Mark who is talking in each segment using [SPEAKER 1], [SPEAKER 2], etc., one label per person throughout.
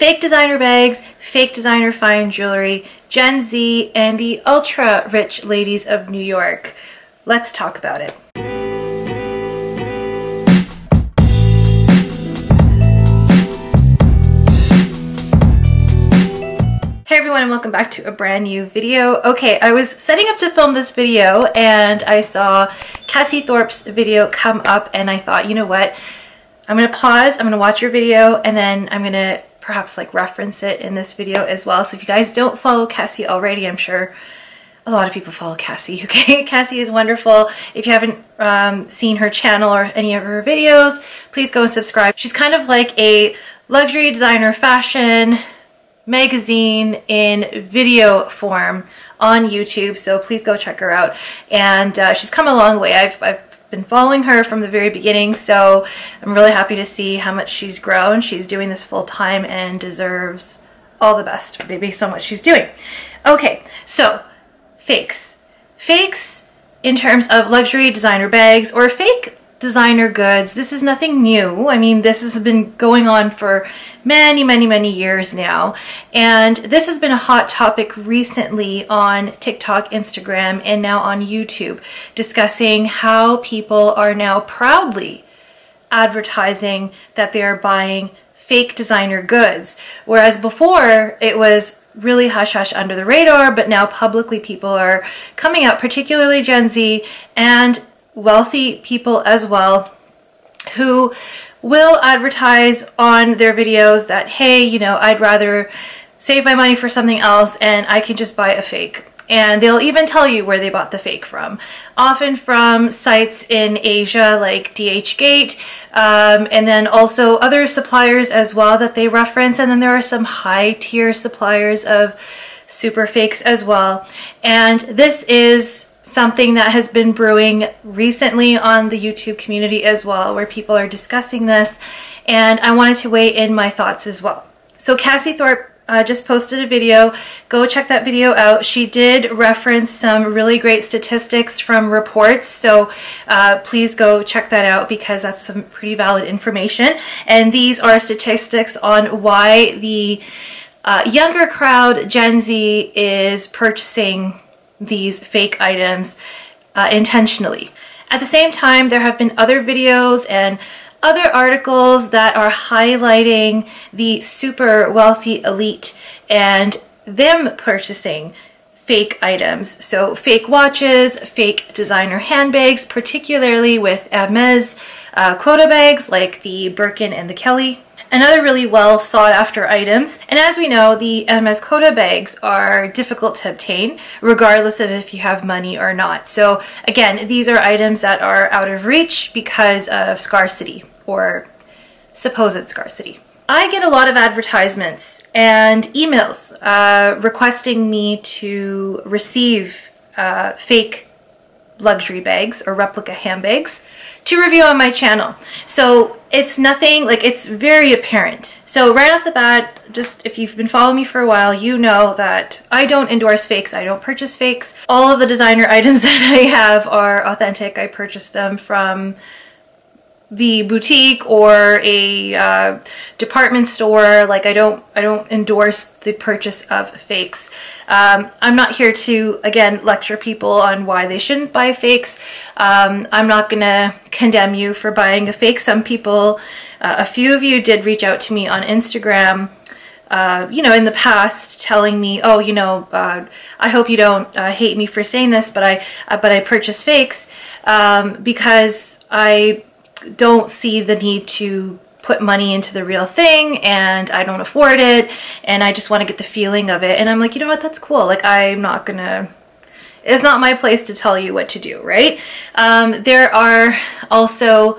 [SPEAKER 1] fake designer bags, fake designer fine jewelry, Gen Z, and the ultra rich ladies of New York. Let's talk about it. Hey everyone, and welcome back to a brand new video. Okay, I was setting up to film this video and I saw Cassie Thorpe's video come up and I thought, you know what, I'm gonna pause, I'm gonna watch your video, and then I'm gonna perhaps like reference it in this video as well. So if you guys don't follow Cassie already, I'm sure a lot of people follow Cassie, okay? Cassie is wonderful. If you haven't seen her channel or any of her videos, please go and subscribe. She's kind of like a luxury designer fashion magazine in video form on YouTube, so please go check her out. And she's come a long way. I've been following her from the very beginning, so I'm really happy to see how much she's grown. She's doing this full time and deserves all the best based on what she's doing. Okay, so fakes. Fakes in terms of luxury designer bags or fake designer goods. This is nothing new. I mean, this has been going on for many years now, and this has been a hot topic recently on TikTok, Instagram, and now on YouTube, discussing how people are now proudly advertising that they are buying fake designer goods, whereas before it was really hush-hush under the radar, but now publicly people are coming out, particularly Gen Z and wealthy people as well, who will advertise on their videos that, hey, you know, I'd rather save my money for something else and I can just buy a fake. And they'll even tell you where they bought the fake from. Often from sites in Asia like DHgate, and then also other suppliers as well that they reference. And then there are some high tier suppliers of super fakes as well. And this is something that has been brewing recently on the YouTube community as well, where people are discussing this, and I wanted to weigh in my thoughts as well. So Cassie Thorpe just posted a video. Go check that video out. She did reference some really great statistics from reports, so please go check that out because that's some pretty valid information. And these are statistics on why the younger crowd, Gen Z, is purchasing these fake items intentionally. At the same time, there have been other videos and other articles that are highlighting the super wealthy elite and them purchasing fake items. So fake watches, fake designer handbags, particularly with Hermes quota bags like the Birkin and the Kelly, and other really well sought after items. And as we know, the Hermes quota bags are difficult to obtain regardless of if you have money or not. So again, these are items that are out of reach because of scarcity or supposed scarcity. I get a lot of advertisements and emails requesting me to receive fake luxury bags or replica handbags to review on my channel. So it's nothing, like, it's very apparent. So right off the bat, just if you've been following me for a while, you know that I don't endorse fakes. I don't purchase fakes. All of the designer items that I have are authentic. I purchased them from the boutique or a department store. Like, I don't endorse the purchase of fakes. I'm not here to, again, lecture people on why they shouldn't buy fakes. I'm not gonna condemn you for buying a fake. Some people, a few of you did reach out to me on Instagram, you know, in the past, telling me, oh, you know, I hope you don't hate me for saying this, but I purchase fakes because I don't see the need to put money into the real thing and I don't afford it and I just want to get the feeling of it. And I'm like, you know what, that's cool. Like, I'm not gonna, it's not my place to tell you what to do, right? There are also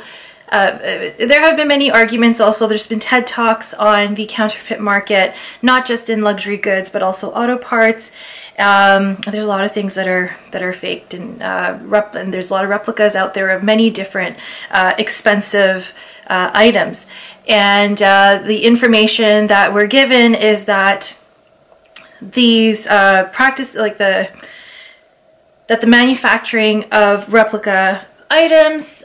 [SPEAKER 1] there have been many arguments also. There's been TED Talks on the counterfeit market, not just in luxury goods but also auto parts. There's a lot of things that are faked, and there's a lot of replicas out there of many different expensive items. And the information that we're given is that these that the manufacturing of replica items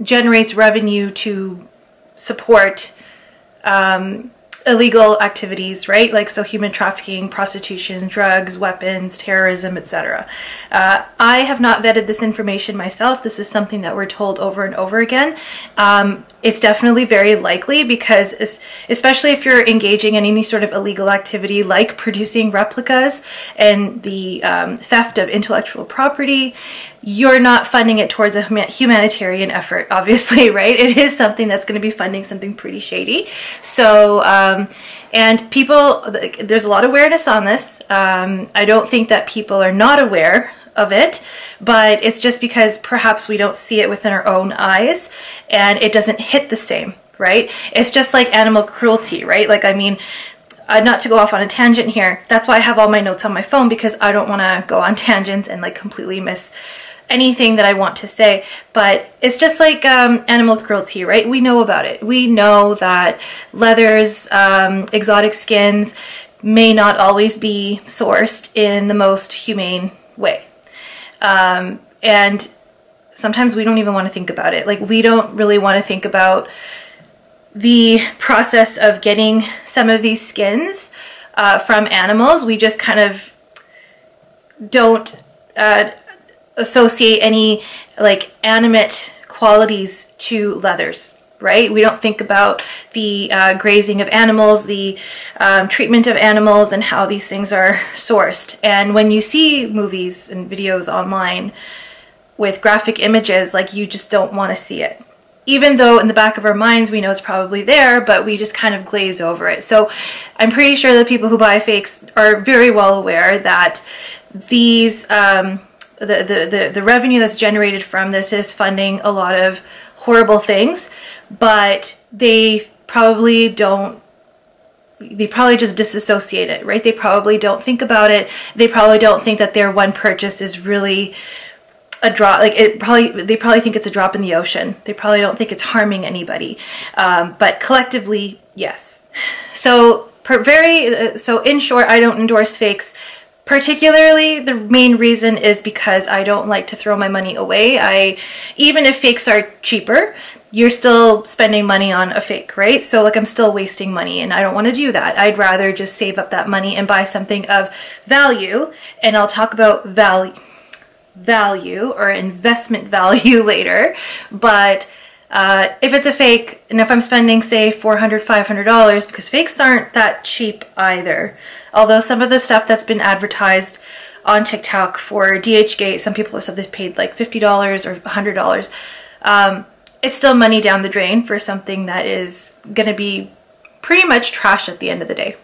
[SPEAKER 1] generates revenue to support illegal activities, right? Like, so human trafficking, prostitution, drugs, weapons, terrorism, etc. I have not vetted this information myself. This is something that we're told over and over again. It's definitely very likely, because especially if you're engaging in any sort of illegal activity like producing replicas and the theft of intellectual property, you're not funding it towards a humanitarian effort, obviously, right? It is something that's going to be funding something pretty shady. So, and people, there's a lot of awareness on this. I don't think that people are not aware of it, but it's just because perhaps we don't see it within our own eyes and it doesn't hit the same, right? It's just like animal cruelty, right? Like, I mean, not to go off on a tangent here, that's why I have all my notes on my phone, because I don't want to go on tangents and like completely miss anything that I want to say. But it's just like animal cruelty, right? We know about it. We know that leathers, exotic skins may not always be sourced in the most humane way. And sometimes we don't even want to think about it. Like, we don't really want to think about the process of getting some of these skins from animals. We just kind of don't associate any like animate qualities to leathers, right? We don't think about the grazing of animals, the treatment of animals, and how these things are sourced. And when you see movies and videos online with graphic images, like, you just don't want to see it. Even though in the back of our minds we know it's probably there, but we just kind of glaze over it. So I'm pretty sure that people who buy fakes are very well aware that these the revenue that's generated from this is funding a lot of horrible things, but they probably just disassociate it, right? They probably don't think about it. They probably don't think that their one purchase is really a drop, like they probably think it's a drop in the ocean. They probably don't think it's harming anybody, but collectively, yes. So in short, I don't endorse fakes. Particularly, the main reason is because I don't like to throw my money away. Even if fakes are cheaper, you're still spending money on a fake, right? So like, I'm still wasting money, and I don't want to do that. I'd rather just save up that money and buy something of value, and I'll talk about value or investment value later. But if it's a fake, and if I'm spending, say, $400, $500, because fakes aren't that cheap either. Although some of the stuff that's been advertised on TikTok for DHgate, some people have said they've paid like $50 or $100. It's still money down the drain for something that is going to be pretty much trash at the end of the day.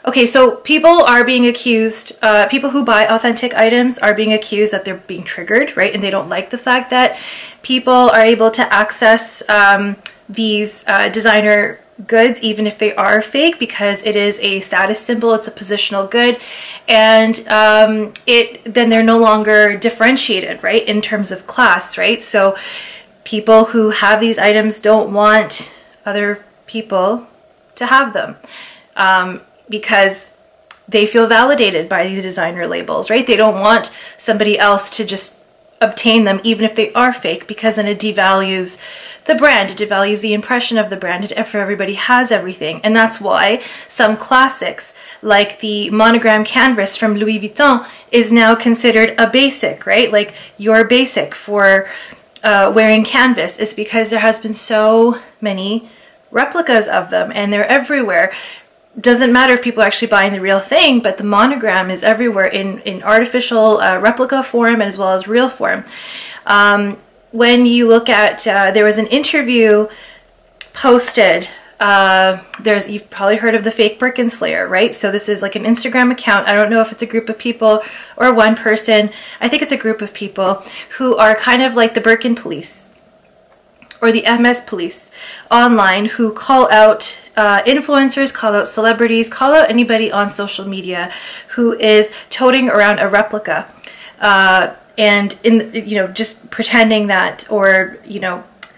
[SPEAKER 1] Okay, so people are being accused, people who buy authentic items are being accused that they're being triggered, right? And they don't like the fact that people are able to access these designer goods, even if they are fake, because it is a status symbol, it's a positional good, and then they're no longer differentiated, right, in terms of class, right? So people who have these items don't want other people to have them. Because they feel validated by these designer labels, right? They don't want somebody else to just obtain them, even if they are fake, because then it devalues the brand, it devalues the impression of the brand if everybody has everything. And that's why some classics, like the monogram canvas from Louis Vuitton, is now considered a basic, right? Like, your basic for wearing canvas is because there has been so many replicas of them, and they're everywhere. Doesn't matter if people are actually buying the real thing, but the monogram is everywhere in artificial replica form as well as real form. When you look at, there was an interview posted, you've probably heard of TheFakeBirkinSlayer, right? So this is like an Instagram account. I don't know if it's a group of people or one person. I think it's a group of people who are kind of like the Birkin police or the MS police online, who call out influencers, call out celebrities, call out anybody on social media who is toting around a replica, and just pretending that, or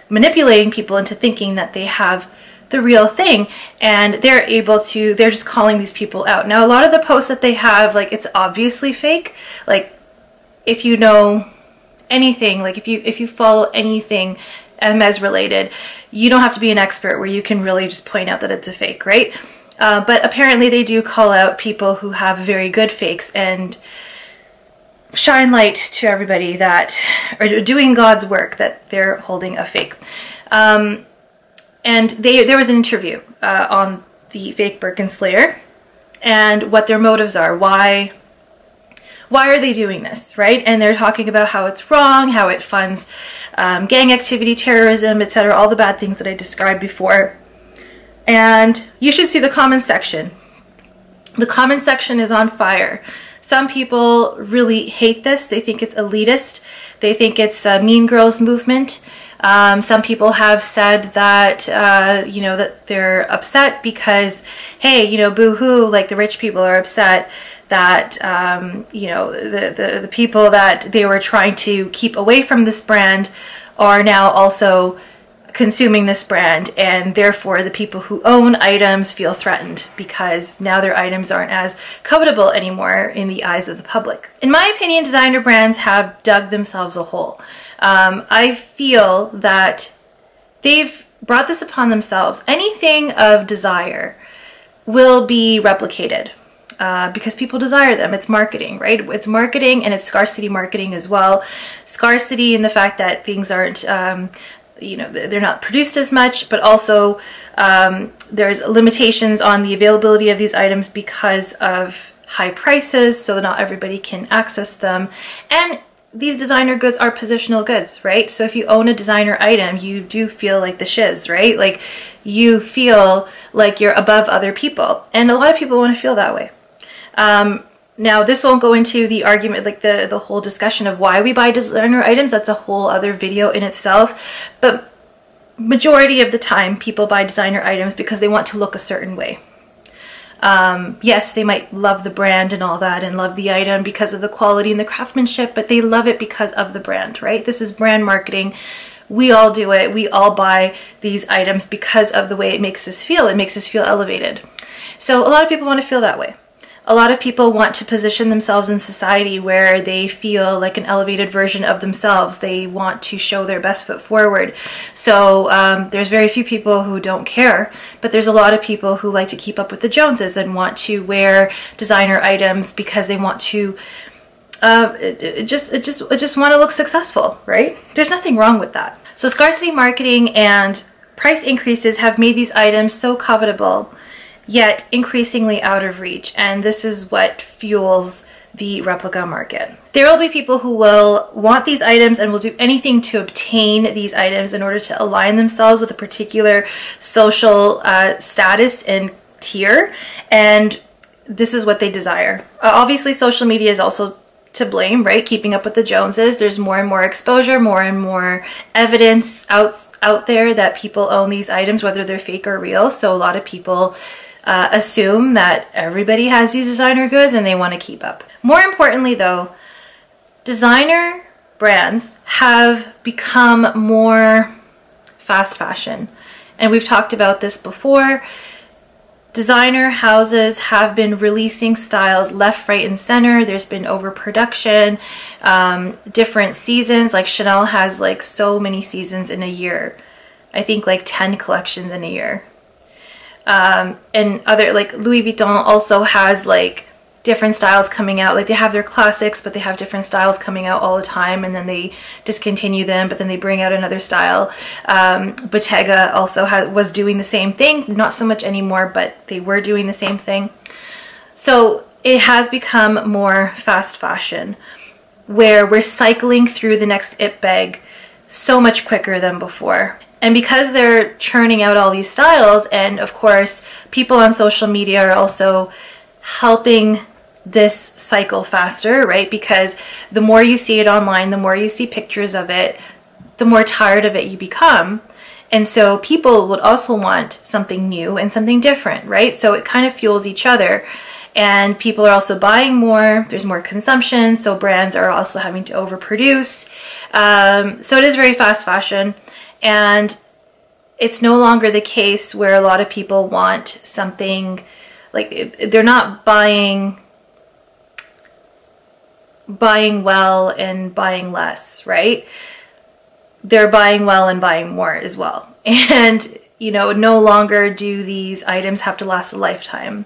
[SPEAKER 1] manipulating people into thinking that they have the real thing, and they're just calling these people out. Now, a lot of the posts that they have, like, it's obviously fake. Like, if you know anything, like if you follow anything MS related, you don't have to be an expert where you can really just point out that it's a fake, right? But apparently they do call out people who have very good fakes and shine light to everybody that are doing God's work, that they're holding a fake. And there was an interview on the TheFakeBirkinSlayer and what their motives are. Why are they doing this, right? And they're talking about how it's wrong, how it funds gang activity, terrorism, etc., all the bad things that I described before. And you should see the comment section. The comment section is on fire. Some people really hate this. They think it's elitist. They think it's a Mean Girls movement. Some people have said that, you know, that they're upset because, hey, you know, boo-hoo, like the rich people are upset that, you know, the people that they were trying to keep away from this brand are now also consuming this brand, and therefore the people who own items feel threatened because now their items aren't as covetable anymore in the eyes of the public. In my opinion, designer brands have dug themselves a hole. I feel that they've brought this upon themselves. Anything of desire will be replicated because people desire them. It's marketing, right? It's marketing, and it's scarcity marketing as well. Scarcity in the fact that things aren't you know, they're not produced as much, but also there's limitations on the availability of these items because of high prices, so that not everybody can access them. And these designer goods are positional goods, right? So if you own a designer item, you do feel like the shiz, right? Like you feel like you're above other people, and a lot of people want to feel that way. Now, this won't go into the argument, like the whole discussion of why we buy designer items. That's a whole other video in itself. But majority of the time, people buy designer items because they want to look a certain way. Yes, they might love the brand and all that and love the item because of the quality and the craftsmanship, but they love it because of the brand, right? This is brand marketing. We all do it. We all buy these items because of the way it makes us feel. It makes us feel elevated. So a lot of people want to feel that way. A lot of people want to position themselves in society where they feel like an elevated version of themselves. They want to show their best foot forward. So there's very few people who don't care, but there's a lot of people who like to keep up with the Joneses and want to wear designer items because they want to just want to look successful, right? There's nothing wrong with that. So scarcity marketing and price increases have made these items so covetable, yet increasingly out of reach, and this is what fuels the replica market. There will be people who will want these items and will do anything to obtain these items in order to align themselves with a particular social status and tier, and this is what they desire. Obviously, social media is also to blame, right? Keeping up with the Joneses. There's more and more exposure, more and more evidence out there that people own these items, whether they're fake or real, so a lot of people assume that everybody has these designer goods and they want to keep up. More importantly though, designer brands have become more fast fashion. And we've talked about this before. Designer houses have been releasing styles left, right, and center. There's been overproduction, different seasons. Like Chanel has like so many seasons in a year. I think like 10 collections in a year. And other, like Louis Vuitton also has like different styles coming out. Like they have their classics, but they have different styles coming out all the time, and then they discontinue them, but then they bring out another style. Bottega also was doing the same thing, not so much anymore, but they were doing the same thing. So it has become more fast fashion, where we're cycling through the next it bag so much quicker than before. And because they're churning out all these styles, and of course people on social media are also helping this cycle faster, right? Because the more you see it online, the more you see pictures of it, the more tired of it you become. And so people would also want something new and something different, right? So it kind of fuels each other. And people are also buying more, there's more consumption, so brands are also having to overproduce. So it is very fast fashion. And it's no longer the case where a lot of people want something, like they're not buying well and buying less, right? They're buying well and buying more as well. And you know, no longer do these items have to last a lifetime.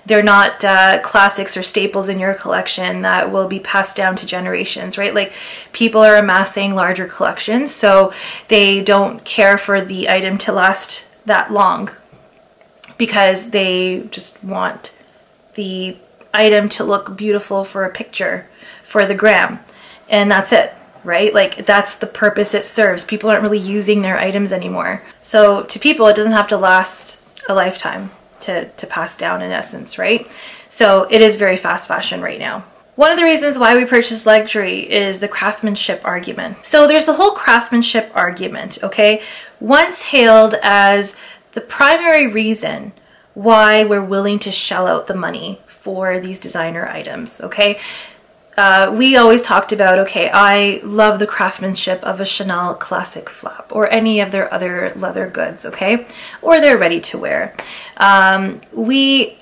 [SPEAKER 1] They're not classics or staples in your collection that will be passed down to generations, right? Like, people are amassing larger collections, so they don't care for the item to last that long because they just want the item to look beautiful for a picture, for the gram, and that's it, right? Like, that's the purpose it serves. People aren't really using their items anymore. So to people, it doesn't have to last a lifetime to pass down, in essence, right? So it is very fast fashion right now. One of the reasons why we purchase luxury is the craftsmanship argument. So there's the whole craftsmanship argument, okay? Once hailed as the primary reason why we're willing to shell out the money for these designer items, okay? We always talked about, okay, I love the craftsmanship of a Chanel classic flap or any of their other leather goods, okay? Or they're ready to wear. We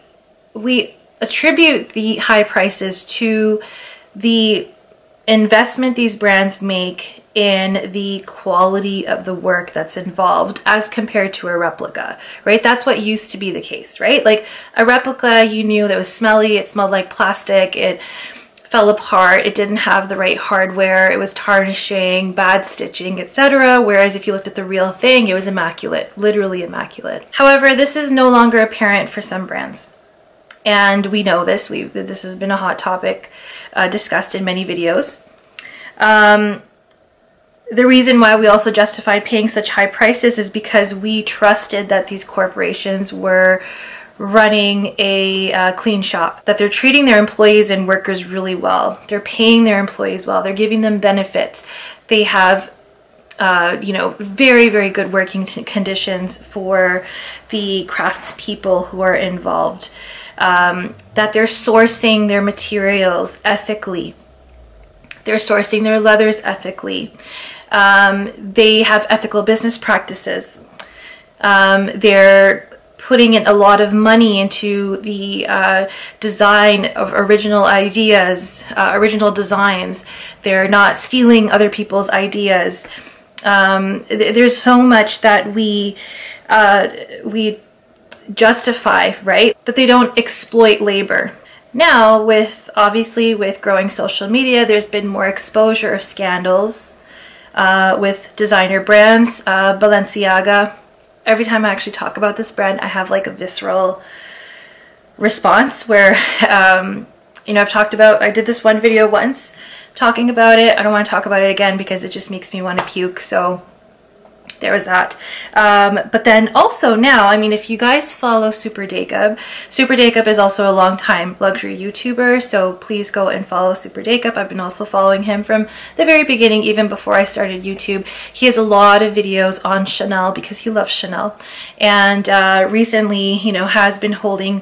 [SPEAKER 1] attribute the high prices to the investment these brands make in the quality of the work that's involved as compared to a replica, right? That's what used to be the case, right? Like, a replica, you knew that was smelly, it smelled like plastic, it fell apart, it didn't have the right hardware, it was tarnishing, bad stitching, etc. Whereas if you looked at the real thing, it was immaculate, literally immaculate. However, this is no longer apparent for some brands. And we know this, this has been a hot topic discussed in many videos. The reason why we also justified paying such high prices is because we trusted that these corporations were running a clean shop, that they're treating their employees and workers really well. They're paying their employees well. They're giving them benefits. They have, you know, very, very good working conditions for the craftspeople who are involved. That they're sourcing their materials ethically. They're sourcing their leathers ethically. They have ethical business practices. They're putting in a lot of money into the design of original ideas, original designs. They're not stealing other people's ideas. There's so much that we justify, right? That they don't exploit labor. Now, obviously with growing social media, there's been more exposure of scandals with designer brands, Balenciaga. Every time I actually talk about this brand, I have like a visceral response where, you know, I did this one video once talking about it. I don't want to talk about it again because it just makes me want to puke. So there was that. But then also now, I mean, if you guys follow Super Jacob is also a long time luxury YouTuber, so please go and follow Super Jacob. I've been also following him from the very beginning, even before I started YouTube. He has a lot of videos on Chanel because he loves Chanel, and recently, you know, has been holding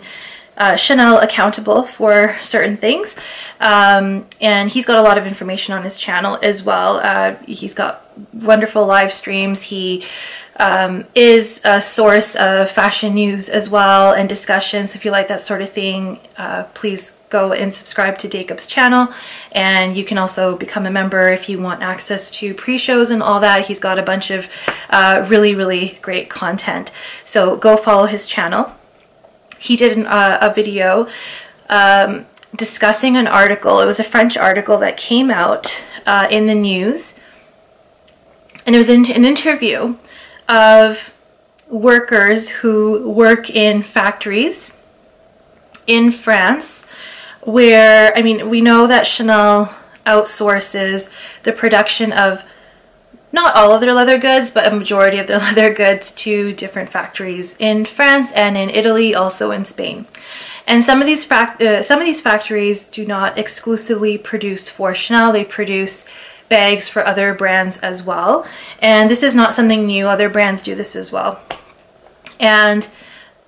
[SPEAKER 1] Chanel accountable for certain things, and he's got a lot of information on his channel as well. He's got wonderful live streams. He is a source of fashion news as well and discussions. So if you like that sort of thing, please go and subscribe to Jacob's channel, and you can also become a member if you want access to pre-shows and all that. He's got a bunch of really, really great content, so go follow his channel. He did a video discussing an article. It was a French article that came out in the news, and it was an interview of workers who work in factories in France where, I mean, we know that Chanel outsources the production of not all of their leather goods, but a majority of their leather goods to different factories in France and in Italy, also in Spain. And some of these factories do not exclusively produce for Chanel. They produce bags for other brands as well. And this is not something new. Other brands do this as well. And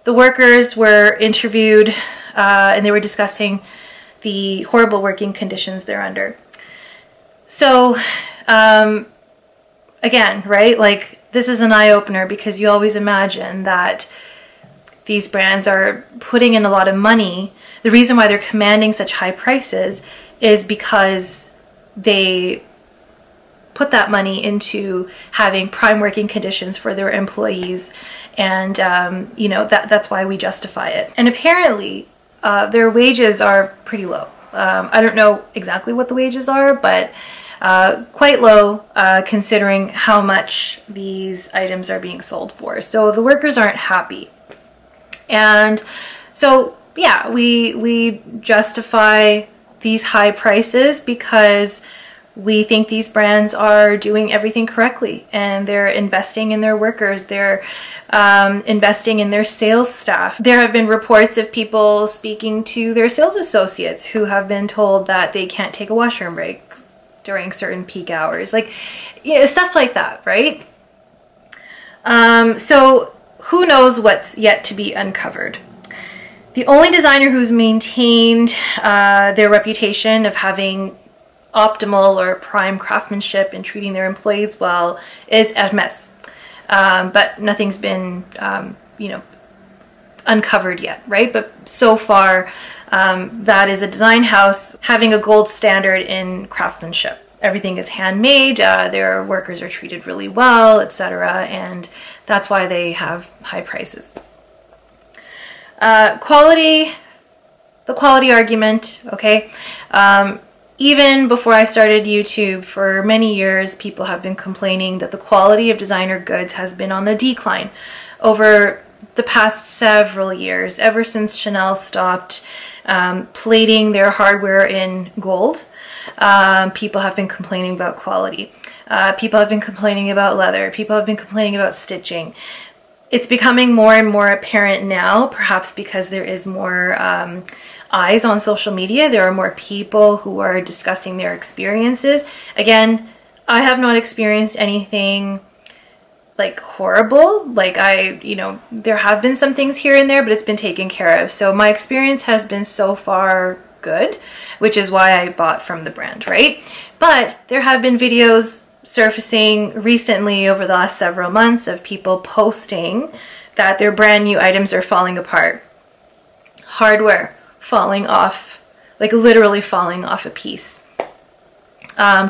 [SPEAKER 1] the workers were interviewed and they were discussing the horrible working conditions they're under. So, again, right, like, this is an eye-opener because you always imagine that these brands are putting in a lot of money. The reason why they're commanding such high prices is because they put that money into having prime working conditions for their employees and you know, that's why we justify it. And apparently their wages are pretty low. I don't know exactly what the wages are, but quite low considering how much these items are being sold for. So the workers aren't happy. And so yeah, we justify these high prices because we think these brands are doing everything correctly, and they're investing in their workers, they're investing in their sales staff. There have been reports of people speaking to their sales associates who have been told that they can't take a washroom break during certain peak hours, like, you know, stuff like that, right? So who knows what's yet to be uncovered. The only designer who's maintained their reputation of having optimal or prime craftsmanship and treating their employees well is Hermes. But nothing's been, you know, uncovered yet, right? But so far, that is a design house having a gold standard in craftsmanship. Everything is handmade, their workers are treated really well, etc. And that's why they have high prices. Quality, the quality argument, okay? Even before I started YouTube, for many years, people have been complaining that the quality of designer goods has been on the decline over the past several years, ever since Chanel stopped plating their hardware in gold. People have been complaining about quality. People have been complaining about leather. People have been complaining about stitching. It's becoming more and more apparent now, perhaps because there is more eyes on social media. There are more people who are discussing their experiences. Again, I have not experienced anything like horrible. Like you know, there have been some things here and there, but it's been taken care of. So my experience has been so far good, which is why I bought from the brand, right? But there have been videos surfacing recently over the last several months of people posting that their brand new items are falling apart. Hardware falling off, like literally falling off a piece.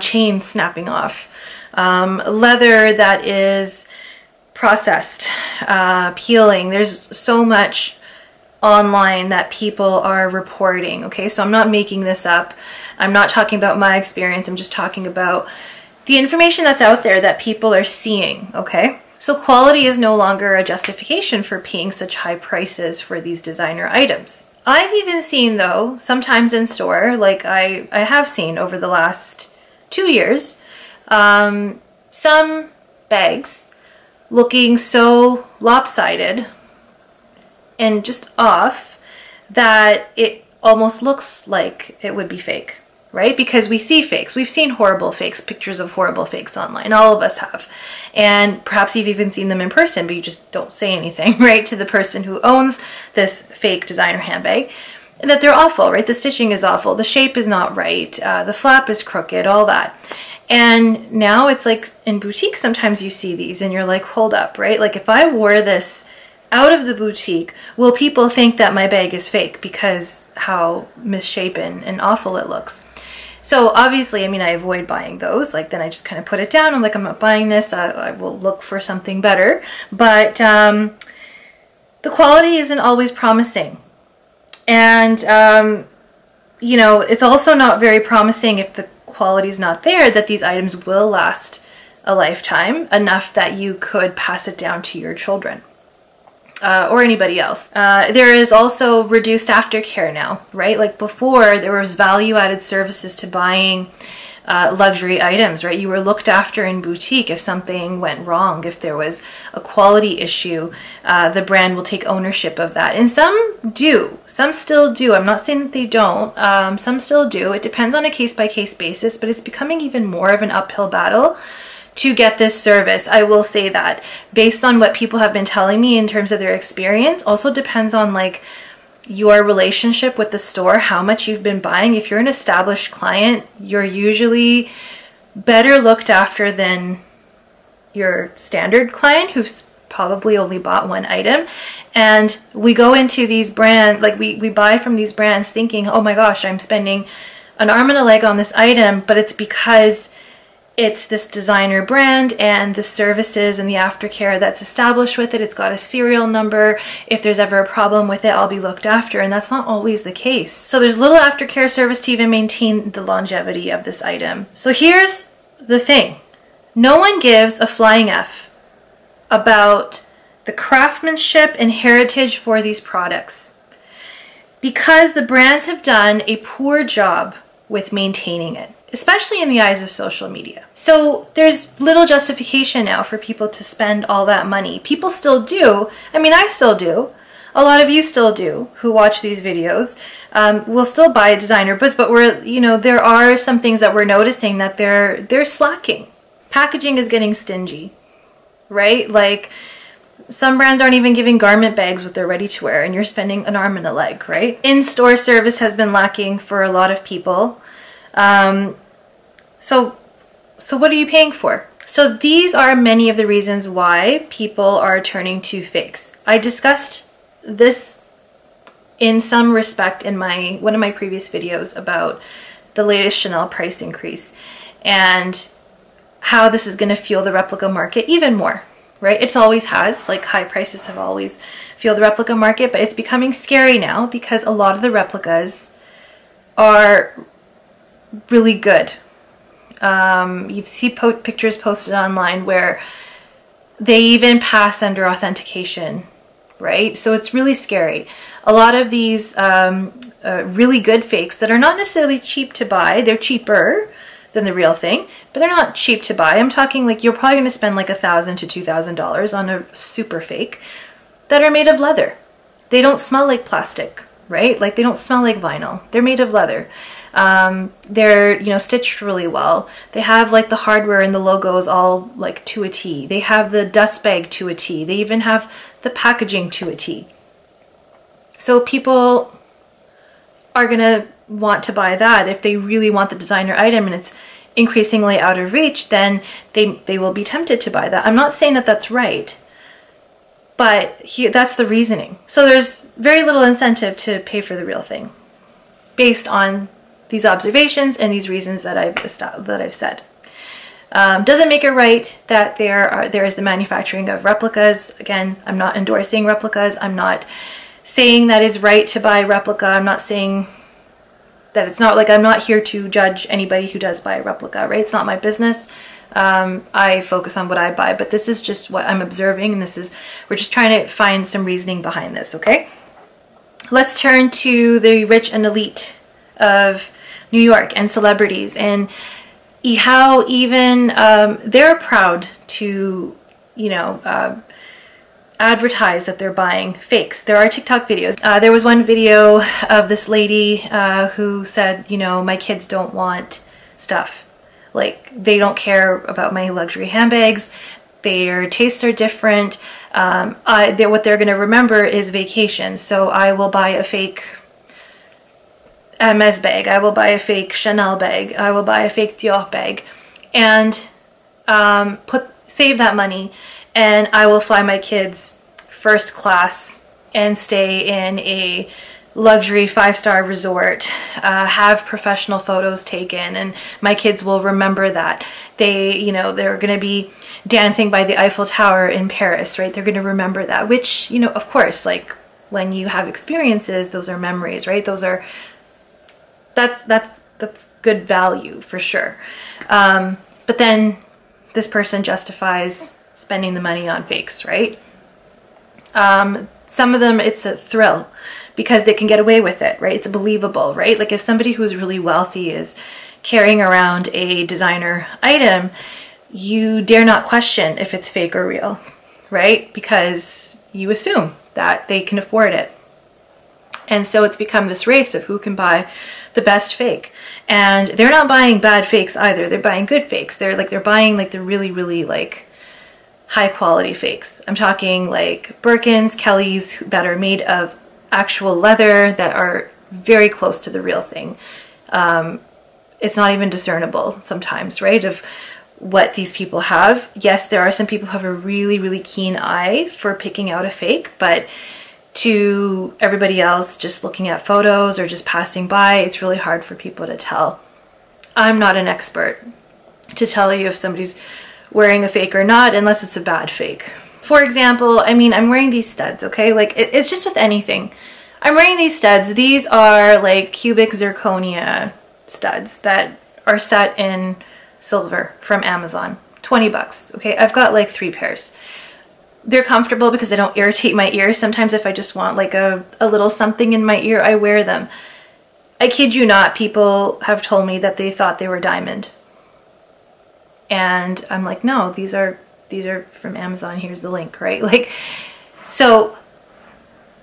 [SPEAKER 1] Chains snapping off. Leather that is processed, peeling. There's so much online that people are reporting, okay? So I'm not making this up. I'm not talking about my experience. I'm just talking about the information that's out there that people are seeing, okay? So quality is no longer a justification for paying such high prices for these designer items. I've even seen, though, sometimes in store, like I have seen over the last 2 years, some bags looking so lopsided and just off that it almost looks like it would be fake, right? Because we see fakes. We've seen horrible fakes, pictures of horrible fakes online. All of us have. And perhaps you've even seen them in person, but you just don't say anything, right, to the person who owns this fake designer handbag. And that they're awful, right? The stitching is awful. The shape is not right. The flap is crooked, all that. And now it's like in boutiques, sometimes you see these and you're like, hold up, right? Like if I wore this out of the boutique, will people think that my bag is fake because how misshapen and awful it looks? So obviously, I mean, I avoid buying those. Like then I just kind of put it down. I'm like, I'm not buying this. I will look for something better. But the quality isn't always promising. And, you know, it's also not very promising if the quality is not there that these items will last a lifetime, enough that you could pass it down to your children. Or anybody else. There is also reduced aftercare now, right? Like before, there was value-added services to buying luxury items, right? You were looked after in boutique if something went wrong, if there was a quality issue, the brand will take ownership of that. And some do. Some still do. I'm not saying that they don't. Some still do. It depends on a case-by-case basis, but it's becoming even more of an uphill battle to get this service. I will say that based on what people have been telling me in terms of their experience, also depends on like your relationship with the store, how much you've been buying. If you're an established client, you're usually better looked after than your standard client who's probably only bought one item. And we go into these brands, like we buy from these brands thinking, oh my gosh, I'm spending an arm and a leg on this item, but it's because it's this designer brand and the services and the aftercare that's established with it. It's got a serial number. If there's ever a problem with it, I'll be looked after, and that's not always the case. So there's little aftercare service to even maintain the longevity of this item. So here's the thing. No one gives a flying F about the craftsmanship and heritage for these products because the brands have done a poor job with maintaining it, especially in the eyes of social media. So there's little justification now for people to spend all that money. People still do. I mean, I still do. A lot of you still do who watch these videos. We'll still buy designer goods, but we're, you know, there are some things that we're noticing that they're slacking. Packaging is getting stingy, right? Like some brands aren't even giving garment bags with their ready-to-wear, and you're spending an arm and a leg, right? In-store service has been lacking for a lot of people. So what are you paying for? So these are many of the reasons why people are turning to fakes. I discussed this in some respect in one of my previous videos about the latest Chanel price increase and how this is going to fuel the replica market even more, right? It always has, like high prices have always fueled the replica market, but it's becoming scary now because a lot of the replicas are really good. You see pictures posted online where they even pass under authentication, right? So it's really scary. A lot of these really good fakes that are not necessarily cheap to buy, they're cheaper than the real thing, but they're not cheap to buy. I'm talking like you're probably going to spend like $1,000 to $2,000 on a super fake that are made of leather. They don't smell like plastic, right? Like they don't smell like vinyl. They're made of leather. They're, you know, stitched really well. They have like the hardware and the logos all like to a T. They have the dust bag to a T. They even have the packaging to a T. So people are gonna want to buy that. If they really want the designer item and it's increasingly out of reach, then they will be tempted to buy that. I'm not saying that that's right, but that's the reasoning. So there's very little incentive to pay for the real thing based on these observations and these reasons that I've said. Doesn't make it right that there is the manufacturing of replicas. Again, I'm not endorsing replicas. I'm not saying that it's right to buy replica. I'm not saying that it's not, like, I'm not here to judge anybody who does buy a replica, right? It's not my business. I focus on what I buy, but this is just what I'm observing, and we're just trying to find some reasoning behind this, okay? Let's turn to the rich and elite of New York and celebrities, and how even they're proud to, you know, advertise that they're buying fakes. There are TikTok videos. There was one video of this lady who said, you know, my kids don't want stuff. Like, they don't care about my luxury handbags. Their tastes are different. What they're going to remember is vacation. So I will buy a fake Hermes bag. I will buy a fake Chanel bag. I will buy a fake Dior bag, and save that money, and I will fly my kids first class and stay in a luxury 5-star resort, have professional photos taken, and my kids will remember that. You know, they're going to be dancing by the Eiffel Tower in Paris, right? They're going to remember that, which, you know, of course, like, when you have experiences, those are memories, right? That's good value for sure. But then this person justifies spending the money on fakes, right? Some of them, it's a thrill because they can get away with it, right? It's believable, right? Like, if somebody who's really wealthy is carrying around a designer item, you dare not question if it's fake or real, right? Because you assume that they can afford it. And so it's become this race of who can buy the best fake. And they're not buying bad fakes either. They're buying good fakes. They're buying like the really, really like high quality fakes. I'm talking like Birkins, Kellys that are made of actual leather that are very close to the real thing. It's not even discernible sometimes, right, of what these people have. Yes, there are some people who have a really, really keen eye for picking out a fake, but to everybody else just looking at photos or just passing by, it's really hard for people to tell. I'm not an expert. to tell you if somebody's wearing a fake or not, unless it's a bad fake. For example, I mean, I'm wearing these studs, okay? Like, it's just with anything. I'm wearing these studs. These are like cubic zirconia studs that are set in silver from Amazon. 20 bucks, okay? I've got like 3 pairs. They're comfortable because they don't irritate my ears. Sometimes if I just want like a little something in my ear, I wear them. I kid you not, people have told me that they thought they were diamond. And I'm like, no, these are from Amazon. Here's the link, right? Like, so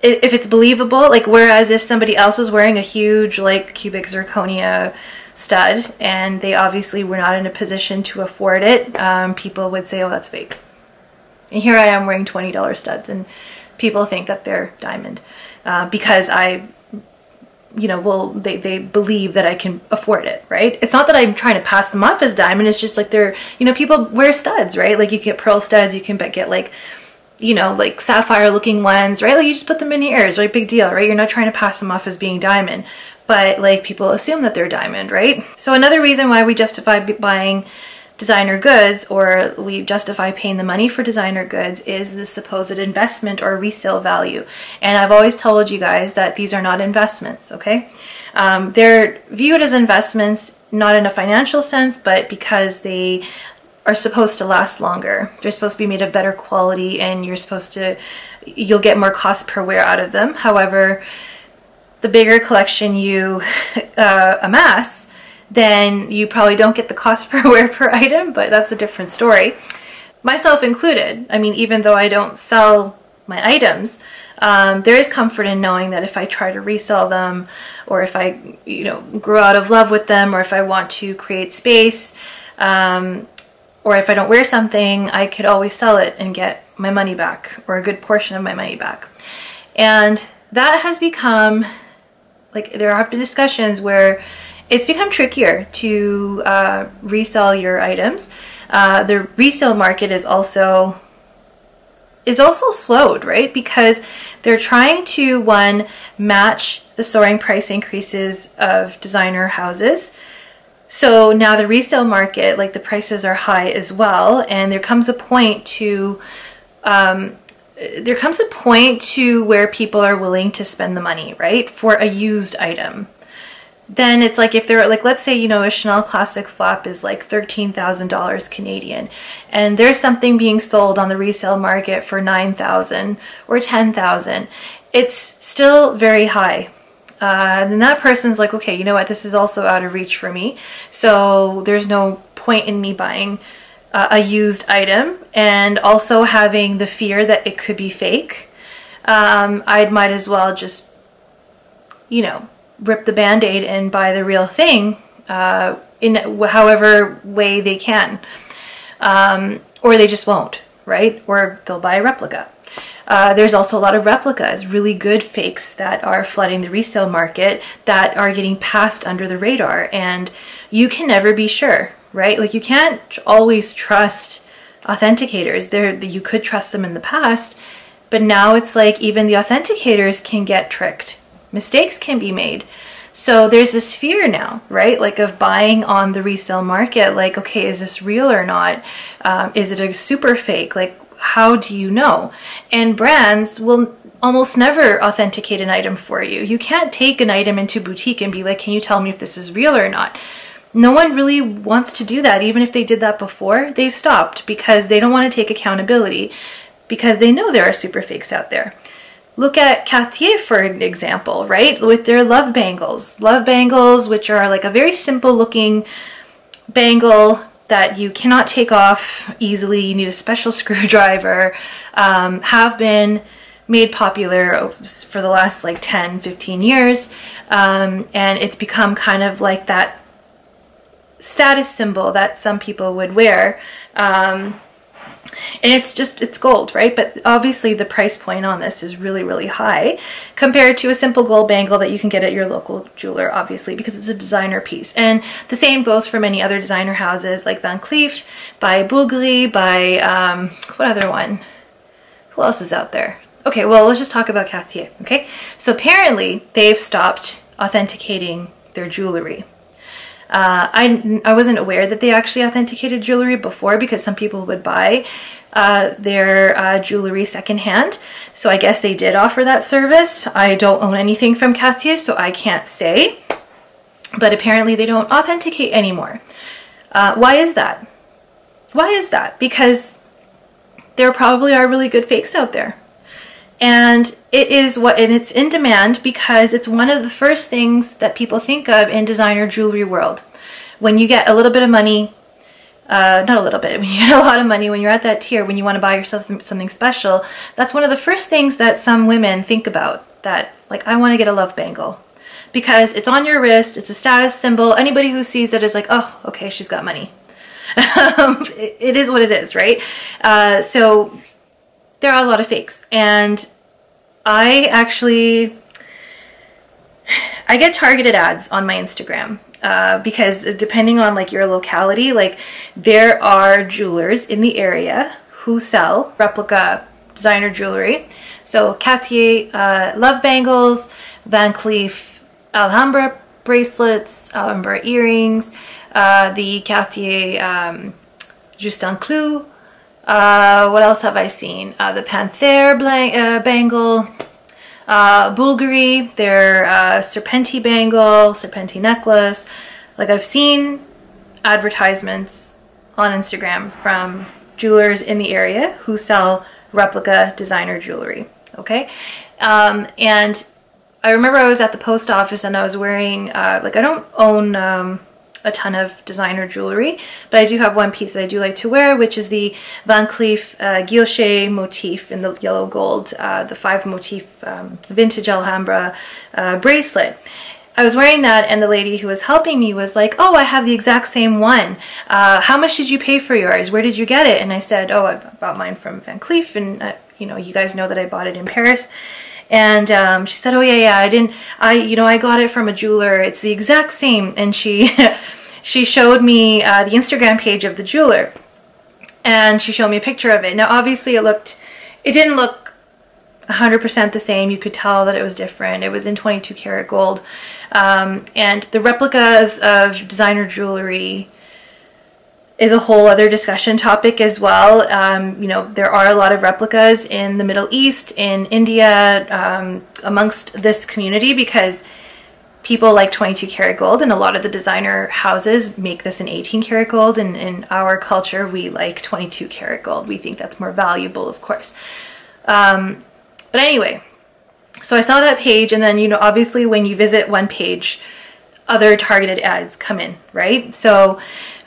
[SPEAKER 1] if it's believable, like, whereas if somebody else was wearing a huge like cubic zirconia stud and they obviously were not in a position to afford it, people would say, oh, that's fake. And here I am wearing $20 studs and people think that they're diamond because I, you know, well, they believe that I can afford it, right? It's not that I'm trying to pass them off as diamond. It's just like they're, you know, people wear studs, right? Like you get pearl studs, you can get like, you know, like sapphire looking ones, right? Like you just put them in your ears, right? Big deal, right? You're not trying to pass them off as being diamond, but like people assume that they're diamond, right? So another reason why we justify buying designer goods, or we justify paying the money for designer goods, is the supposed investment or resale value. And I've always told you guys that these are not investments, okay? They're viewed as investments, not in a financial sense, but because they are supposed to last longer. They're supposed to be made of better quality and you'll get more cost per wear out of them. However, the bigger collection you amass, then you probably don't get the cost per wear per item, but that's a different story. Myself included, I mean, even though I don't sell my items, there is comfort in knowing that if I try to resell them, or if I, you know, grow out of love with them, or if I want to create space, or if I don't wear something, I could always sell it and get my money back, or a good portion of my money back. And that has become, like, there have been discussions where it's become trickier to resell your items. The resale market is also slowed, right? Because they're trying to, one, match the soaring price increases of designer houses. So now the resale market, like, the prices are high as well, and there comes a point to where people are willing to spend the money, right, for a used item. Then it's like, if they're like, let's say, you know, a Chanel classic flap is like $13,000 Canadian, and there's something being sold on the resale market for $9,000 or $10,000. It's still very high. Then that person's like, okay, you know what, this is also out of reach for me, so there's no point in me buying a used item and also having the fear that it could be fake. I might as well just, you know, rip the band-aid and buy the real thing in however way they can. Or they just won't, right? Or they'll buy a replica. There's also a lot of replicas, really good fakes that are flooding the resale market that are getting passed under the radar, and you can never be sure, right? Like, you can't always trust authenticators. You could trust them in the past, but now it's like even the authenticators can get tricked. Mistakes can be made. So there's this fear now, right? Like, of buying on the resale market. Like, okay, is this real or not? Is it a super fake? Like, how do you know? And brands will almost never authenticate an item for you. You can't take an item into boutique and be like, can you tell me if this is real or not? No one really wants to do that. Even if they did that before, they've stopped because they don't want to take accountability, because they know there are super fakes out there. Look at Cartier, for an example, right? With their love bangles. Love bangles, which are like a very simple looking bangle that you cannot take off easily. You need a special screwdriver, have been made popular for the last like 10, 15 years. And it's become kind of like that status symbol that some people would wear. And it's gold, right? But obviously the price point on this is really, really high compared to a simple gold bangle that you can get at your local jeweler, obviously, because it's a designer piece. And the same goes for many other designer houses like Van Cleef, by Bulgari, by, what other one? Who else is out there? Okay, well, let's just talk about Cartier, okay? So apparently they've stopped authenticating their jewelry. I wasn't aware that they actually authenticated jewelry before, because some people would buy their jewelry secondhand. So I guess they did offer that service. I don't own anything from Cartier, so I can't say. But apparently they don't authenticate anymore. Why is that? Why is that? Because there probably are really good fakes out there. And it's in demand because it's one of the first things that people think of in designer jewelry world. When you get a little bit of money, not a little bit, when you get a lot of money, when you're at that tier, when you want to buy yourself something special, that's one of the first things that some women think about. That, like, I want to get a love bangle. Because it's on your wrist, it's a status symbol. Anybody who sees it is like, oh, okay, she's got money. It is what it is, right? So there are a lot of fakes. And I get targeted ads on my Instagram. Because depending on like your locality, like there are jewelers in the area who sell replica designer jewelry. So Cartier love bangles, Van Cleef Alhambra bracelets, Alhambra earrings, the Cartier Justin Clou. What else have I seen? The Panthère bangle. Bulgari, their Serpenti bangle, Serpenti necklace. Like, I've seen advertisements on Instagram from jewelers in the area who sell replica designer jewelry, okay? And I remember I was at the post office and I was wearing, like, I don't own a ton of designer jewelry, but I do have one piece that I do like to wear, which is the Van Cleef guilloche motif in the yellow gold, the 5 motif vintage Alhambra bracelet. I was wearing that and the lady who was helping me was like, oh, I have the exact same one. How much did you pay for yours? Where did you get it? And I said, oh, I bought mine from Van Cleef, and you know, you guys know that I bought it in Paris. And she said, oh yeah, I got it from a jeweler. It's the exact same. And she she showed me the Instagram page of the jeweler, and she showed me a picture of it. Now, obviously, it didn't look 100% the same. You could tell that it was different. It was in 22 karat gold, and the replicas of designer jewelry is a whole other discussion topic as well. You know, there are a lot of replicas in the Middle East, in India, amongst this community, because people like 22 karat gold, and a lot of the designer houses make this in 18 karat gold, and in our culture we like 22 karat gold. We think that's more valuable, of course. But anyway, so I saw that page, and then, you know, obviously when you visit one page, other targeted ads come in, right? So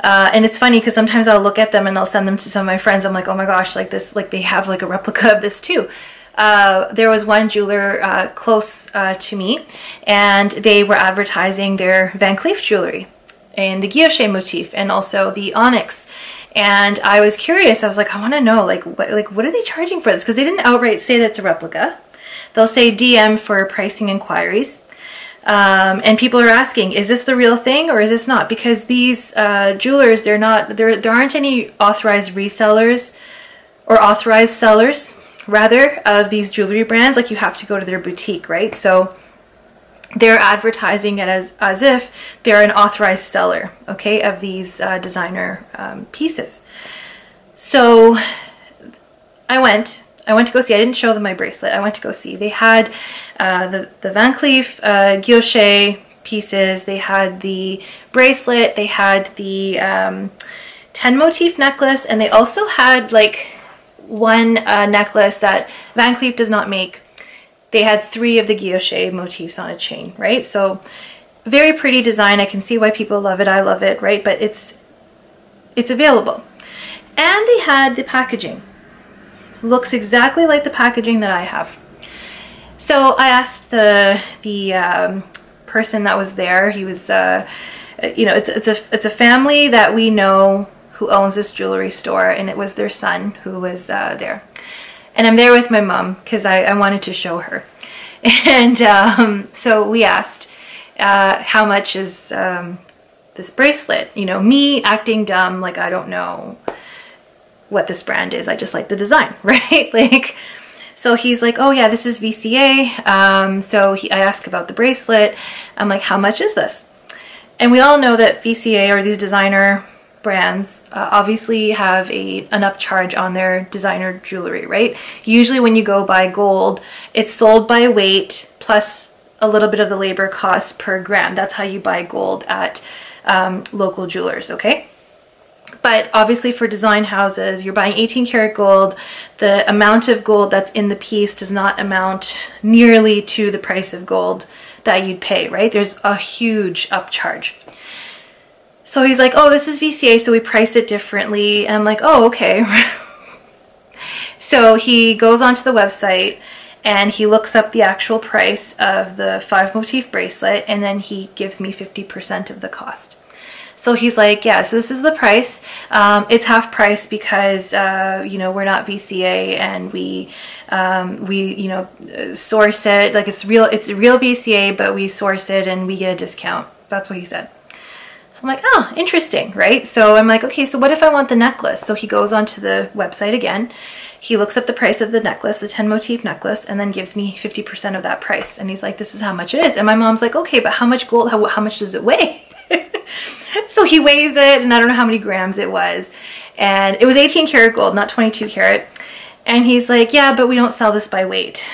[SPEAKER 1] and it's funny because sometimes I'll look at them and I'll send them to some of my friends. I'm like, oh my gosh, like this, like they have like a replica of this too. There was one jeweler close to me, and they were advertising their Van Cleef jewelry and the guilloche motif and also the onyx. And I was curious. I was like, I want to know, like what are they charging for this? Because they didn't outright say that it's a replica. They'll say DM for pricing inquiries. And people are asking, is this the real thing or is this not? Because these jewelers, there aren't any authorized resellers or authorized sellers, rather, of these jewelry brands. Like, you have to go to their boutique, right? So they're advertising it as if they're an authorized seller, okay, of these designer pieces. So I went to go see. I didn't show them my bracelet. I went to go see. They had the Van Cleef guilloche pieces. They had the bracelet. They had the 10 motif necklace, and they also had like one necklace that Van Cleef does not make. They had 3 of the guilloche motifs on a chain, right? So very pretty design. I can see why people love it. I love it, right? But it's available. And they had the packaging. Looks exactly like the packaging that I have. So I asked the person that was there. He was, you know, it's a family that we know who owns this jewelry store, and it was their son who was there. And I'm there with my mom because I wanted to show her. And so we asked, how much is this bracelet? You know, me acting dumb, like I don't know what this brand is. I just like the design, right? Like, so he's like, oh yeah, this is VCA. So I asked about the bracelet. I'm like, how much is this? And we all know that VCA, or these designer brands, obviously have an upcharge on their designer jewelry, right? Usually when you go buy gold, it's sold by weight plus a little bit of the labor cost per gram. That's how you buy gold at local jewelers, okay? But obviously for design houses, you're buying 18 karat gold. The amount of gold that's in the piece does not amount nearly to the price of gold that you'd pay, right? There's a huge upcharge. So he's like, oh, this is VCA, so we price it differently. And I'm like, oh, okay. So he goes onto the website and he looks up the actual price of the 5 motif bracelet, and then he gives me 50% of the cost. So he's like, yeah, so this is the price. It's half price because, you know, we're not VCA, and we you know, source it. Like it's real VCA, but we source it and we get a discount. That's what he said. So I'm like, oh, interesting, right? So I'm like, okay, so what if I want the necklace? So he goes onto the website again. He looks up the price of the necklace, the 10 motif necklace, and then gives me 50% of that price. And he's like, this is how much it is. And my mom's like, okay, but how much gold, how much does it weigh? So he weighs it, and I don't know how many grams it was. And it was 18 karat gold, not 22 karat. And he's like, yeah, but we don't sell this by weight.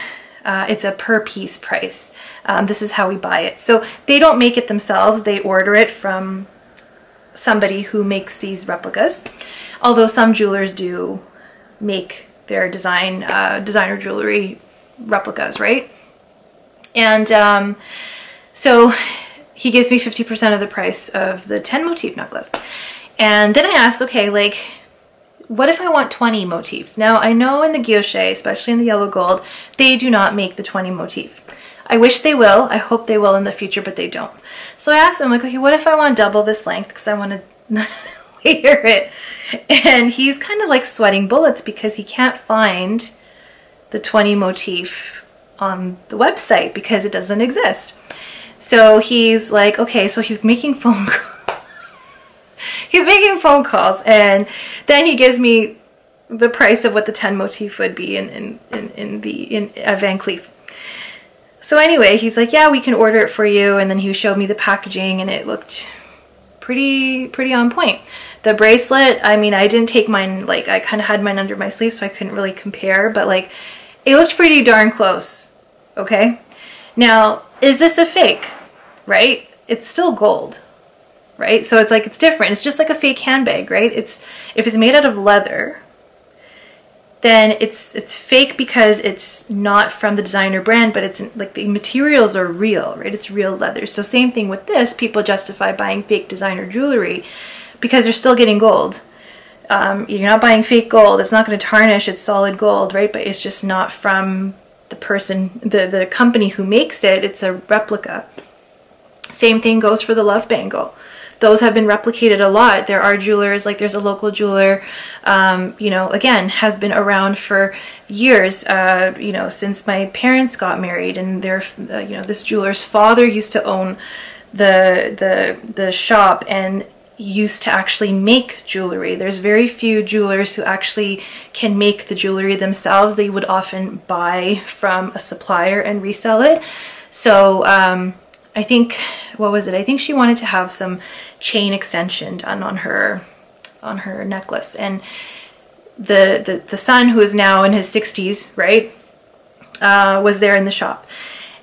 [SPEAKER 1] It's a per piece price. This is how we buy it. So they don't make it themselves. They order it from somebody who makes these replicas. Although some jewelers do make their designer jewelry replicas, right? And so he gives me 50% of the price of the 10 motif necklace. And then I asked, okay, like, what if I want 20 motifs? Now, I know in the guilloche, especially in the yellow gold, they do not make the 20 motif. I wish they will. I hope they will in the future, but they don't. So I asked him, like, okay, what if I want double this length? Because I want to layer it. And he's kind of like sweating bullets because he can't find the 20 motif on the website because it doesn't exist. So he's like, okay, so he's making phone calls. He's making phone calls, and then he gives me the price of what the 10 motif would be in Van Cleef. So anyway, he's like, yeah, we can order it for you. And then he showed me the packaging, and it looked pretty on point. The bracelet, I mean, I didn't take mine, like, I kind of had mine under my sleeve, so I couldn't really compare, but like, it looked pretty darn close, okay? Now, is this a fake? Right? It's still gold, right? So it's like, it's different. It's just like a fake handbag, right? If it's made out of leather, then it's fake because it's not from the designer brand, but it's like the materials are real, right? It's real leather. So same thing with this. People justify buying fake designer jewelry because they're still getting gold. You're not buying fake gold. It's not going to tarnish. It's solid gold, right? But it's just not from the person, the company who makes it. It's a replica. Same thing goes for the love bangle. Those have been replicated a lot. There are jewelers, like there's a local jeweler, you know, again, has been around for years, you know, since my parents got married, and they're, you know, this jeweler's father used to own the shop and used to actually make jewelry. There's very few jewelers who actually can make the jewelry themselves. They would often buy from a supplier and resell it. So, I think, what was it? I think she wanted to have some chain extension done on her necklace, and the son, who is now in his 60s, right, was there in the shop,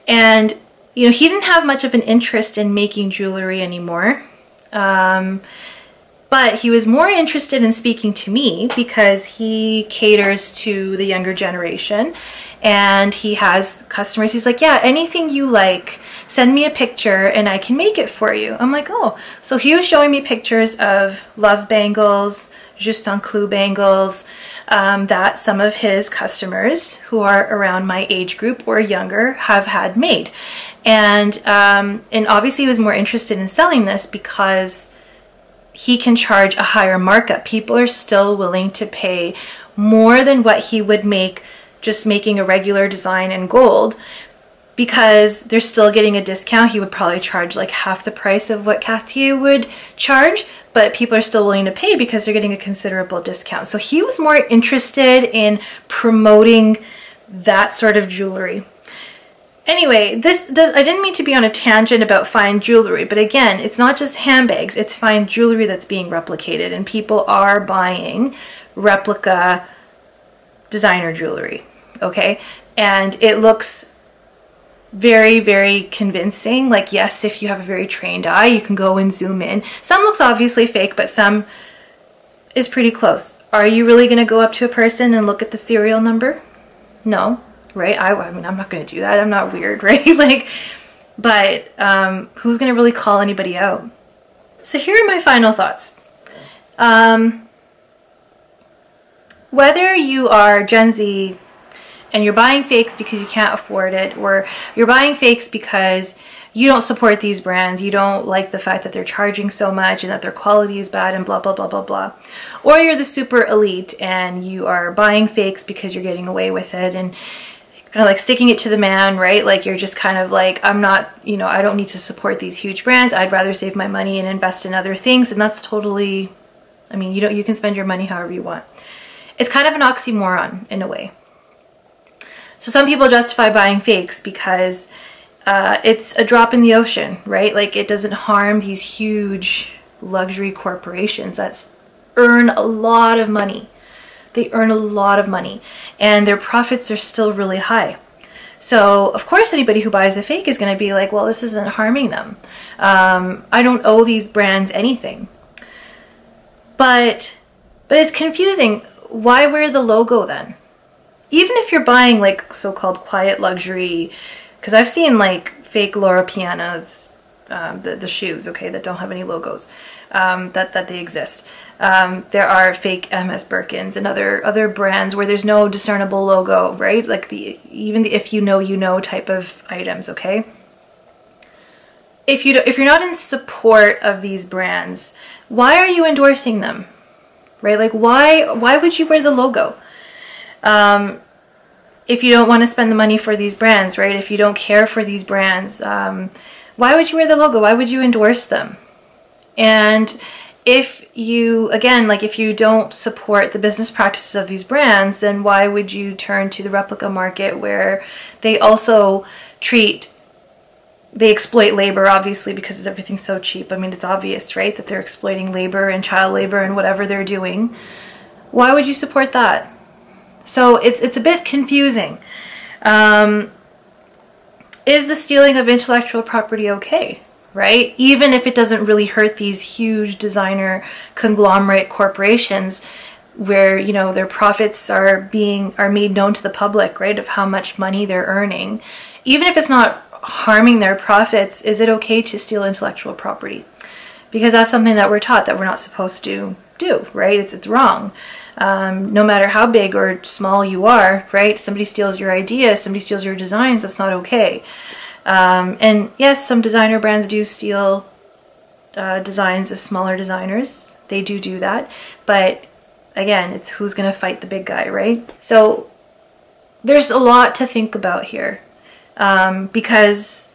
[SPEAKER 1] and you know, he didn't have much of an interest in making jewelry anymore, but he was more interested in speaking to me because he caters to the younger generation, and he has customers. He's like, yeah, anything you like, send me a picture and I can make it for you. I'm like, oh. So he was showing me pictures of love bangles, juste un clou bangles, that some of his customers who are around my age group or younger have had made. And obviously he was more interested in selling this because he can charge a higher markup. People are still willing to pay more than what he would make just making a regular design in gold, because they're still getting a discount. He would probably charge like half the price of what Cartier would charge, but people are still willing to pay because they're getting a considerable discount. So he was more interested in promoting that sort of jewelry. Anyway, I didn't mean to be on a tangent about fine jewelry, but again, it's not just handbags, it's fine jewelry that's being replicated, and people are buying replica designer jewelry, okay? And it looks very, very convincing. Like, yes, if you have a very trained eye, you can go and zoom in. Some looks obviously fake, but some is pretty close. Are you really going to go up to a person and look at the serial number? No, right? I mean, I'm not going to do that. I'm not weird, right? Like, but who's going to really call anybody out? So here are my final thoughts. Whether you are Gen Z and you're buying fakes because you can't afford it, or you're buying fakes because you don't support these brands, you don't like the fact that they're charging so much and that their quality is bad and blah, blah, blah, blah, blah. Or you're the super elite and you are buying fakes because you're getting away with it and kind of like sticking it to the man, right? Like you're just kind of like, I'm not, you know, I don't need to support these huge brands. I'd rather save my money and invest in other things. And that's totally, I mean, you can spend your money however you want. It's kind of an oxymoron in a way. So some people justify buying fakes because it's a drop in the ocean, right? Like it doesn't harm these huge luxury corporations that earn a lot of money. They earn a lot of money and their profits are still really high. So of course anybody who buys a fake is going to be like, well, this isn't harming them. I don't owe these brands anything. But it's confusing. Why wear the logo then? Even if you're buying like so-called quiet luxury, because I've seen like fake Laura Pianos, the shoes, okay, that don't have any logos, that they exist. There are fake MS Birkins and other brands where there's no discernible logo, right? Like even the if you know type of items, okay? If you're not in support of these brands, why are you endorsing them? Right? Like why would you wear the logo? If you don't want to spend the money for these brands, right? If you don't care for these brands, why would you wear the logo? Why would you endorse them? And if you, again, like if you don't support the business practices of these brands, then why would you turn to the replica market where they also they exploit labor, obviously, because everything's so cheap. I mean, it's obvious, right, that they're exploiting labor and child labor and whatever they're doing. Why would you support that? So it's a bit confusing. Is the stealing of intellectual property okay, right? Even if it doesn't really hurt these huge designer conglomerate corporations where, you know, their profits are made known to the public, right, of how much money they're earning. Even if it's not harming their profits, is it okay to steal intellectual property? Because that's something that we're taught that we're not supposed to do, right? It's wrong. No matter how big or small you are, right? Somebody steals your ideas, somebody steals your designs, that's not okay. And yes, some designer brands do steal designs of smaller designers. They do that. But again, it's who's going to fight the big guy, right? So there's a lot to think about here. Because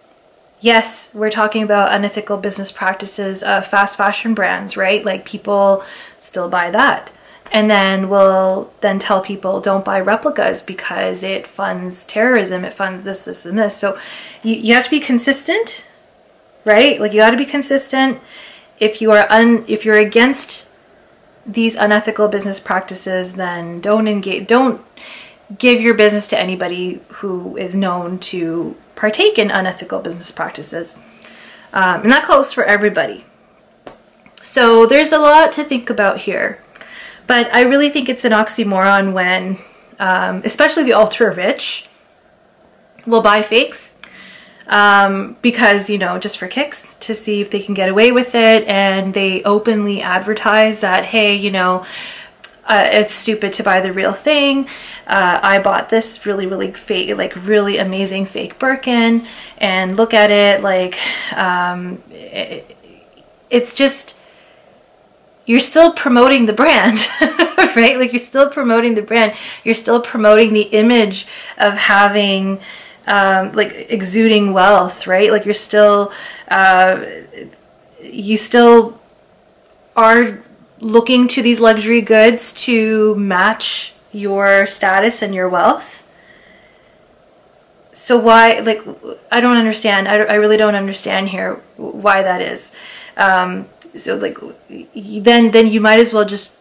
[SPEAKER 1] yes, we're talking about unethical business practices of fast fashion brands, right? Like people still buy that. And then we'll then tell people don't buy replicas because it funds terrorism, it funds this, this, and this. So you have to be consistent, right? Like you got to be consistent. If you're against these unethical business practices, then don't give your business to anybody who is known to partake in unethical business practices. And that goes for everybody. So there's a lot to think about here. But I really think it's an oxymoron when, especially the ultra-rich, will buy fakes because, you know, just for kicks, to see if they can get away with it. And they openly advertise that, hey, you know, it's stupid to buy the real thing. I bought this really fake, like really amazing fake Birkin, and look at it, like it's just, you're still promoting the brand, right? Like you're still promoting the brand. You're still promoting the image of having, like exuding wealth, right? Like you're still, you still are looking to these luxury goods to match your status and your wealth. So why, like, I don't understand. I really don't understand here why that is. So like, then you might as well just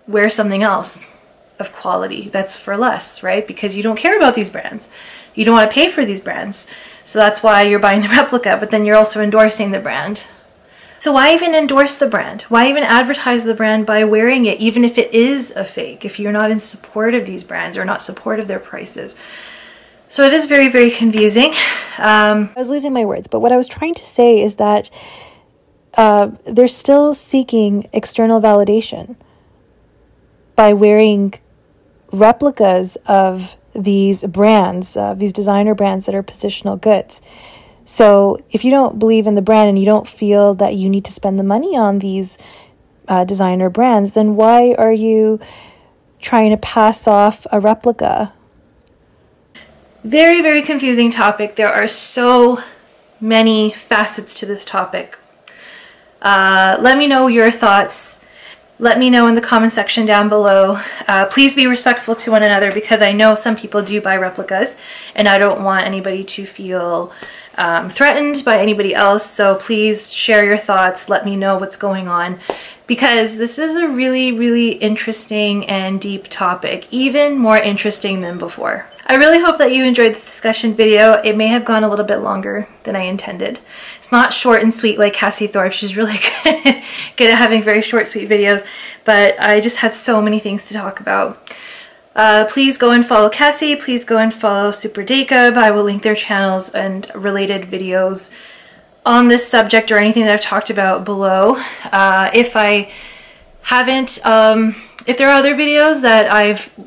[SPEAKER 1] wear something else of quality that's for less, right? Because you don't care about these brands. You don't want to pay for these brands. So that's why you're buying the replica, but then you're also endorsing the brand. So why even endorse the brand? Why even advertise the brand by wearing it, even if it is a fake, if you're not in support of these brands or not support of their prices? So it is very, very confusing. I was losing my words, but what I was trying to say is that they're still seeking external validation by wearing replicas of these brands, these designer brands that are positional goods. So if you don't believe in the brand and you don't feel that you need to spend the money on these designer brands, then why are you trying to pass off a replica? Very, very confusing topic. There are so many facets to this topic. Let me know your thoughts. Let me know in the comment section down below. Please be respectful to one another, because I know some people do buy replicas and I don't want anybody to feel threatened by anybody else. So please share your thoughts. Let me know what's going on, because this is a really, really interesting and deep topic, even more interesting than before. I really hope that you enjoyed this discussion video. It may have gone a little bit longer than I intended. It's not short and sweet like Cassie Thorpe. She's really good at having very short, sweet videos, but I just had so many things to talk about. Please go and follow Cassie. Please go and follow Super Jacob. I will link their channels and related videos on this subject or anything that I've talked about below. If I haven't, if there are other videos that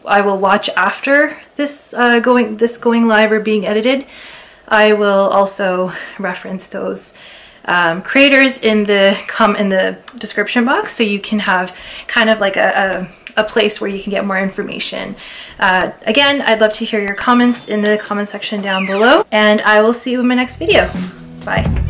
[SPEAKER 1] I will watch after this going live or being edited, I will also reference those creators in the description box, so you can have kind of like a place where you can get more information. Again, I'd love to hear your comments in the comment section down below, and I will see you in my next video. Bye.